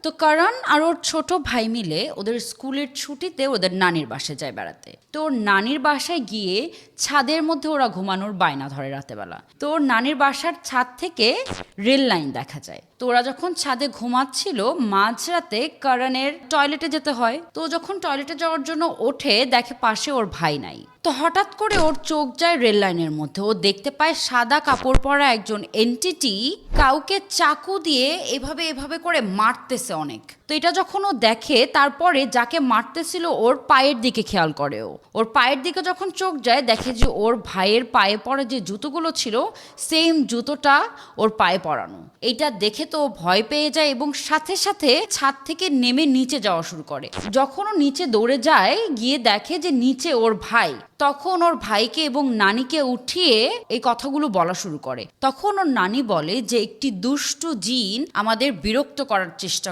তো করণ আর ওর ছোট ভাই মিলে ওদের স্কুলের ছুটিতে ওদের নানির বাসায় যায় বেড়াতে। তো ওর নানির বাসায় গিয়ে ছাদের মধ্যে ওরা ঘুমানোর বায়না ধরে রাতেবেলা। তো ওর নানির বাসার ছাদ থেকে রেল লাইন দেখা যায়। তো ওরা যখন ছাদে ঘুমাচ্ছিল মাঝরাতে করণের টয়লেটে যেতে হয়। তো ও যখন টয়লেটে যাওয়ার জন্য ওঠে দেখে পাশে ওর ভাই নাই। তো হঠাৎ করে ওর চোখ যায় রেল লাইনের মধ্যে। ও দেখতে পায় সাদা কাপড় পরা একজন এন্টিটি কাউকে চাকু দিয়ে এভাবে এভাবে করে মারতেছে অনেক। তো এটা যখন ও দেখে তারপরে যাকে মারতেছিল ওর পায়ের দিকে খেয়াল করে। ওর পায়ের দিকে যখন চোখ যায় দেখে যে ওর ভাইয়ের পায়ে পরা যে জুতোগুলো ছিল সেম জুতোটা ওর পায়ে পরানো। এইটা দেখে তো ও ভয় পেয়ে যায় এবং সাথে সাথে ছাদ থেকে নেমে নিচে যাওয়া শুরু করে। যখন ও নিচে দৌড়ে যায় গিয়ে দেখে যে নিচে ওর ভাই। তখন ওর ভাইকে এবং নানিকে উঠিয়ে এই কথাগুলো বলা শুরু করে। তখন ওর নানি বলে যে একটি দুষ্টু জিন আমাদের বিরক্ত করার চেষ্টা